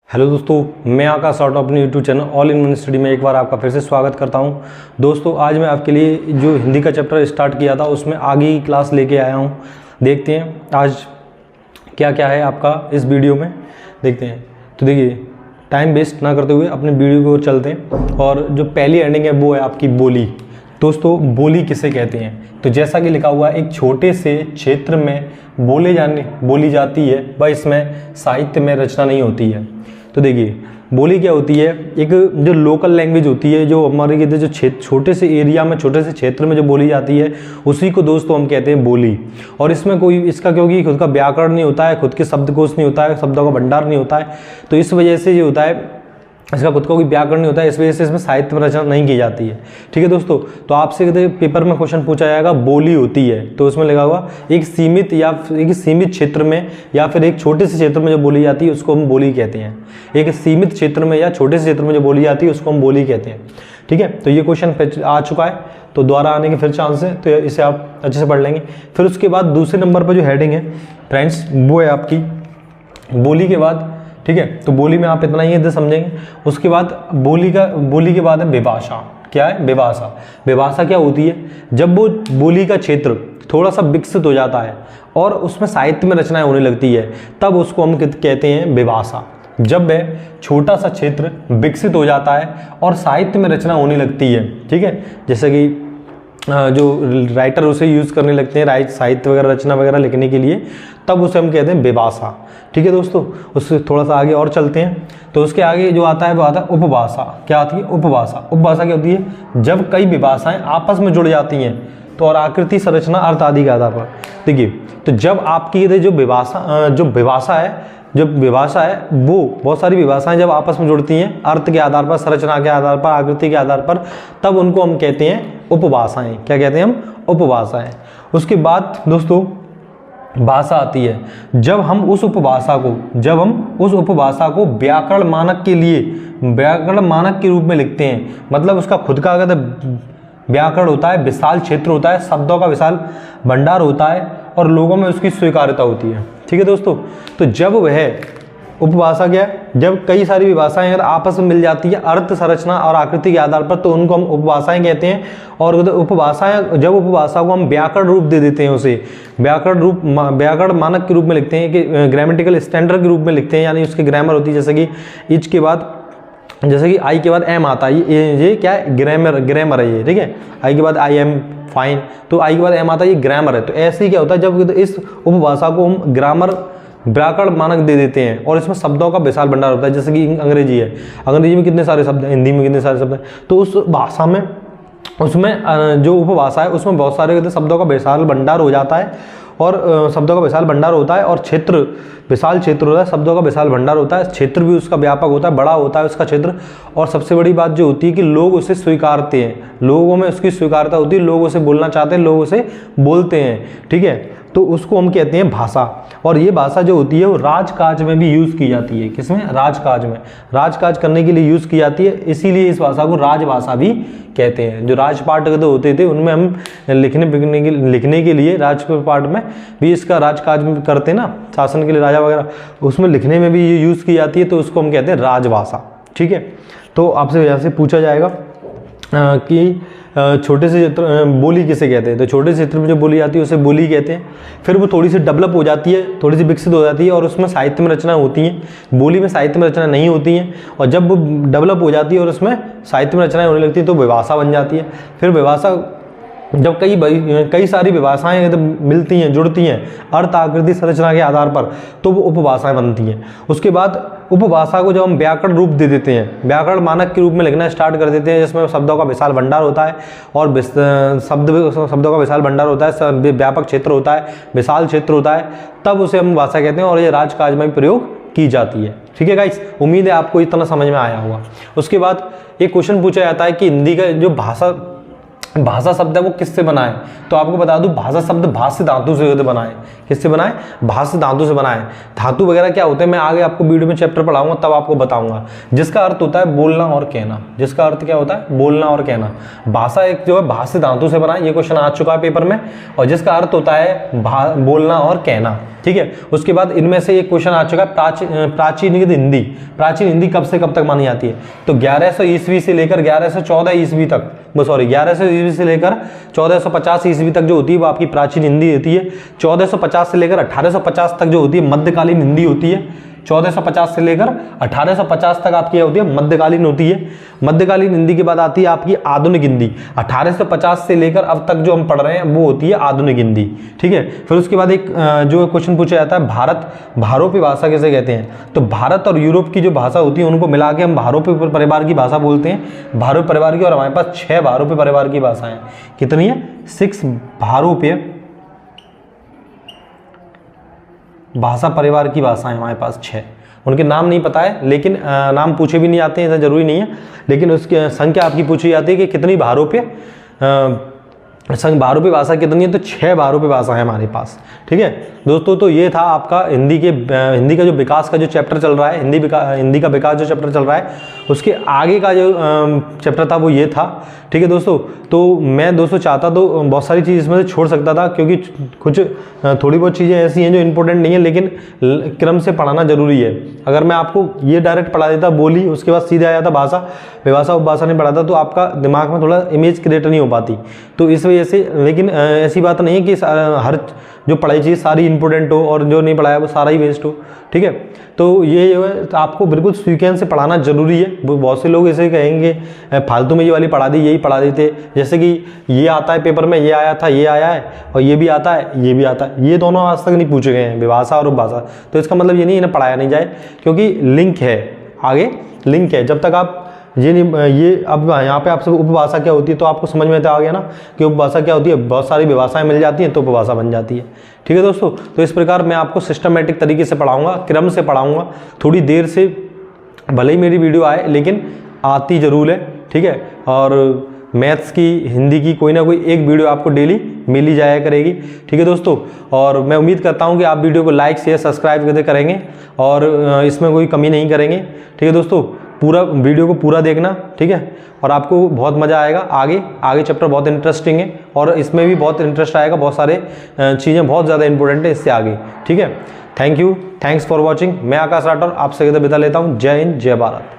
Hello दोस्तों, मैं आकाश राउत अपने YouTube channel all in one study में एक बार आपका फिर से स्वागत करता हूं। दोस्तों, आज मैं आपके लिए जो हिंदी का चैप्टर स्टार्ट किया था उसमें आगे की क्लास लेके आया हूं। देखते हैं आज क्या क्या है आपका इस वीडियो में, देखते हैं। तो देखिए, टाइम वेस्ट ना करते हुए अपने वीडियो की ओर चलते हैं। और जो पहली एंडिंग है वो है आपकी बोली। दोस्तों, बोली किसे कहते हैं? तो जैसा कि लिखा हुआ है, एक छोटे से क्षेत्र में बोली जाती है, वह इसमें साहित्य में रचना नहीं होती है। तो देखिए, बोली क्या होती है? एक जो लोकल लैंग्वेज होती है, जो हमारे कहते हैं जो छोटे से एरिया में, छोटे से क्षेत्र में जो बोली जाती है, उसी को दोस्तों हम कहते हैं बोली। और इसमें कोई इसका क्योंकि खुद का व्याकरण नहीं होता है, खुद के शब्दकोश नहीं होता है, शब्दों का भंडार नहीं होता है, तो इस वजह से ये होता है, इसका खुद का कोई व्याकरण नहीं होता है, इस वजह से इसमें साहित्य में रचना नहीं की जाती है। ठीक है दोस्तों, तो आपसे कहते पेपर में क्वेश्चन पूछा जाएगा बोली होती है, तो उसमें लगा हुआ एक सीमित क्षेत्र में या फिर एक छोटे से क्षेत्र में जो बोली जाती है उसको हम बोली कहते हैं। एक सीमित क्षेत्र में या छोटे से क्षेत्र में जो बोली जाती है उसको हम बोली कहते हैं। ठीक है, तो ये क्वेश्चन आ चुका है, तो दोबारा आने के फिर चांस है, तो इसे आप अच्छे से पढ़ लेंगे। फिर उसके बाद दूसरे नंबर पर जो हेडिंग है फ्रेंड्स, वो है आपकी बोली के बाद। ठीक है, तो बोली में आप इतना ही समझेंगे। उसके बाद बोली के बाद है विभाषा। क्या है? विभाषा। विभाषा क्या होती है? जब वो बोली का क्षेत्र थोड़ा सा विकसित हो जाता है और उसमें साहित्य में रचनाएं होने लगती है, तब उसको हम कहते हैं विभाषा। जब वह छोटा सा क्षेत्र विकसित हो जाता है और साहित्य में रचना होने लगती है, ठीक है, जैसे कि जो राइटर उसे यूज़ करने लगते हैं साहित्य वगैरह, रचना वगैरह लिखने के लिए, तब उसे हम कहते हैं विभाषा। ठीक है दोस्तों, उससे थोड़ा सा आगे और चलते हैं। तो उसके आगे जो आता है वो आता है उपभाषा। क्या आती है? उपभाषा। उपभाषा क्या होती है? जब कई विभाषाएं आपस में जुड़ जाती हैं, तो और आकृति, संरचना, अर्थ आदि के आधार पर। देखिए, तो जब आपकी जो विभाषा है वो बहुत सारी विभाषाएं जब आपस में जुड़ती हैं अर्थ के आधार पर, संरचना के आधार पर, आकृति के आधार पर, तब उनको हम कहते हैं उपभाषाएं। क्या कहते हैं हम? उपभाषाएं। उसके बाद दोस्तों भाषा आती है। जब हम उस उपभाषा को व्याकरण मानक के रूप में लिखते हैं, मतलब उसका खुद का अगर व्याकरण होता है, विशाल क्षेत्र होता है, शब्दों का विशाल भंडार होता है और लोगों में उसकी स्वीकार्यता होती है। ठीक है दोस्तों, तो जब वह उपभाषा क्या है? जब कई सारी विभाषाएं अगर आपस में मिल जाती है अर्थ, संरचना और आकृति के आधार पर, तो उनको हम उपभाषाएं कहते हैं। और जब उपभाषा को हम व्याकरण रूप दे देते हैं, उसे व्याकरण मानक के रूप में लिखते हैं, कि ग्रामेटिकल स्टैंडर्ड के रूप में लिखते हैं, यानी उसकी ग्रामर होती है। जैसे कि इच के बाद, जैसे कि आई के बाद एम आता है, ये क्या है? ग्रामर है ये। ठीक है, आई के बाद आई एम फाइन, तो आई के बाद एम आता है, ये ग्रामर है। तो ऐसे ही क्या होता है, जब इस उपभाषा को हम व्याकरण मानक दे देते हैं और इसमें शब्दों का विशाल भंडार होता है। जैसे कि अंग्रेजी है, अंग्रेजी में कितने सारे शब्द हैं, हिंदी में कितने सारे शब्द हैं, तो उस भाषा में, उसमें जो उपभाषा है उसमें बहुत सारे शब्दों का विशाल भंडार हो जाता है, और शब्दों का विशाल भंडार होता है, और विशाल क्षेत्र होता है, शब्दों का विशाल भंडार होता है, क्षेत्र भी उसका व्यापक होता है, बड़ा होता है उसका क्षेत्र। और सबसे बड़ी बात जो होती है कि लोग उसे स्वीकारते हैं, लोगों में उसकी स्वीकारता होती है, लोग उसे बोलना चाहते हैं, लोग उसे बोलते हैं। ठीक है, तो उसको हम कहते हैं भाषा। और ये भाषा जो होती है वो राजकाज में भी यूज़ की जाती है। किसमें? राजकाज में। राजकाज करने के लिए यूज़ की जाती है, इसीलिए इस भाषा को राजभाषा भी कहते हैं। जो राजपाट होते थे उनमें हम लिखने के लिए राजपाट में भी इसका राजकाज में करते हैं ना, शासन के लिए राजा वगैरह, उसमें लिखने में भी ये यूज़ की जाती है, तो उसको हम कहते हैं राजभाषा। ठीक है, तो आपसे यहाँ से पूछा जाएगा कि छोटे से क्षेत्र बोली किसे कहते हैं? तो छोटे से क्षेत्र में जो बोली जाती है उसे बोली कहते हैं। फिर वो थोड़ी सी डेवलप हो जाती है, थोड़ी सी विकसित हो जाती है, और उसमें साहित्य में रचना होती हैं। बोली में साहित्य में रचना नहीं होती हैं, और जब वो डेवलप हो जाती है और उसमें साहित्य में रचनाएं होने लगती है, तो विभाषा बन जाती है। फिर विभाषा, जब कई सारी विभाषाएं मिलती हैं, जुड़ती हैं अर्थ, आकृति, संरचना के आधार पर, तो वो उपभाषाएं बनती हैं। उसके बाद उपभाषा को जब हम व्याकरण रूप दे देते हैं, व्याकरण मानक के रूप में लिखना स्टार्ट कर देते हैं, जिसमें शब्दों का विशाल भंडार होता है, और शब्दों का विशाल भंडार होता है, व्यापक क्षेत्र होता है, विशाल क्षेत्र होता है, तब उसे हम भाषा कहते हैं, और ये राजकाज में भी प्रयोग की जाती है। ठीक है गाइस, उम्मीद है आपको इतना समझ में आया होगा। उसके बाद एक क्वेश्चन पूछा जाता है कि हिंदी का जो भाषा भाषा शब्द है वो किससे बना है, तो आपको बता दूं भाषा शब्द भाष्य धातु से बना है। किससे बना है? भाष्य धातु से बना है। धातु वगैरह क्या होते हैं मैं आगे आपको वीडियो में चैप्टर पढ़ाऊंगा तब आपको बताऊंगा। जिसका अर्थ होता है बोलना और कहना। जिसका अर्थ क्या होता है? बोलना और कहना। भाषा एक जो है भाष्य धातु से बना है, ये क्वेश्चन आ चुका है पेपर में, और जिसका अर्थ होता है बोलना और कहना। ठीक है, उसके बाद इनमें से एक क्वेश्चन आ चुका है प्राचीन हिंदी। प्राचीन हिंदी कब से कब तक मानी जाती है? तो 1100 ईस्वी से लेकर 1114 ईस्वी तक, 1100 ईस्वी से लेकर 1450 ईस्वी तक जो होती है वो आपकी प्राचीन हिंदी होती है। 1450 से लेकर 1850 तक जो होती है मध्यकालीन हिंदी होती है। 1450 से लेकर 1850 तक आपकी होती है मध्यकालीन होती है। मध्यकालीन हिंदी के बाद आती है आपकी आधुनिक हिंदी। 1850 से लेकर अब तक जो हम पढ़ रहे हैं वो होती है आधुनिक हिंदी। ठीक है, फिर उसके बाद एक जो क्वेश्चन पूछा जाता है भारोपी भाषा किसे कहते हैं? तो भारत और यूरोप की जो भाषा होती है उनको मिला के हम भारोपी परिवार की भाषा बोलते हैं। भारोपी परिवार की, और हमारे पास 6 भारोपी परिवार की भाषाएं। कितनी है? 6 भारोपी भाषा परिवार की भाषाएं हमारे पास 6। उनके नाम नहीं पता है, लेकिन नाम पूछे भी नहीं आते हैं, ऐसा जरूरी नहीं है, लेकिन उसकी संख्या आपकी पूछी जाती है कि कितनी भारोपी भाषा कितनी है, तो 6 भारोपी भाषा है हमारे पास। ठीक है दोस्तों, तो ये था आपका हिंदी का जो विकास का जो चैप्टर चल रहा है, हिंदी का विकास जो चैप्टर चल रहा है, उसके आगे का जो चैप्टर था वो ये था। ठीक है दोस्तों, तो मैं दोस्तों चाहता तो बहुत सारी चीज़ इसमें से छोड़ सकता था, क्योंकि कुछ थोड़ी बहुत चीज़ें ऐसी हैं जो इंपॉर्टेंट नहीं है, लेकिन क्रम से पढ़ाना जरूरी है। अगर मैं आपको ये डायरेक्ट पढ़ा देता बोली, उसके बाद सीधे आ जाता भाषा, विभाषा उपभाषा नहीं पढ़ाता, तो आपका दिमाग में थोड़ा इमेज क्रिएट नहीं हो पाती। तो इस वजह से, लेकिन ऐसी बात नहीं है कि हर जो पढ़ाई चीज़ सारी इंपॉर्टेंट हो और जो नहीं पढ़ाया वो सारा ही वेस्ट हो। ठीक है, तो ये आपको बिल्कुल सीक्वेंस से पढ़ाना जरूरी है। बहुत से लोग ऐसे कहेंगे फालतू में ये वाली पढ़ा दी, यही पढ़ा देते, जैसे कि ये आता है पेपर में, ये आया था, ये आया है, और ये भी आता है, ये भी आता है, ये दोनों आज तक नहीं पूछे गए हैं, विभाषा और उपभाषा। तो इसका मतलब ये नहीं इन्हें पढ़ाया नहीं जाए, क्योंकि लिंक है, आगे लिंक है। जब तक आप ये अब यहाँ पे आपसे उपभाषा क्या होती है तो आपको समझ में तो आ गया ना कि उपभाषा क्या होती है। बहुत सारी विभाषाएं मिल जाती हैं तो उपभाषा बन जाती है। ठीक है दोस्तों, तो इस प्रकार मैं आपको सिस्टमेटिक तरीके से पढ़ाऊंगा, क्रम से पढ़ाऊंगा। थोड़ी देर से भले ही मेरी वीडियो आए, लेकिन आती जरूर है। ठीक है, और मैथ्स की, हिंदी की कोई ना कोई एक वीडियो आपको डेली मिल ही जाया करेगी। ठीक है दोस्तों, और मैं उम्मीद करता हूं कि आप वीडियो को लाइक शेयर सब्सक्राइब करते करेंगे और इसमें कोई कमी नहीं करेंगे। ठीक है दोस्तों, पूरा वीडियो को पूरा देखना। ठीक है, और आपको बहुत मज़ा आएगा। आगे चैप्टर बहुत इंटरेस्टिंग है और इसमें भी बहुत इंटरेस्ट आएगा। बहुत सारे चीज़ें बहुत ज़्यादा इंपॉर्टेंट है इससे आगे। ठीक है, thank you, thanks for watching. मैं आकाश राठौर आपसे विदा लेता हूँ। जय हिंद, जय भारत।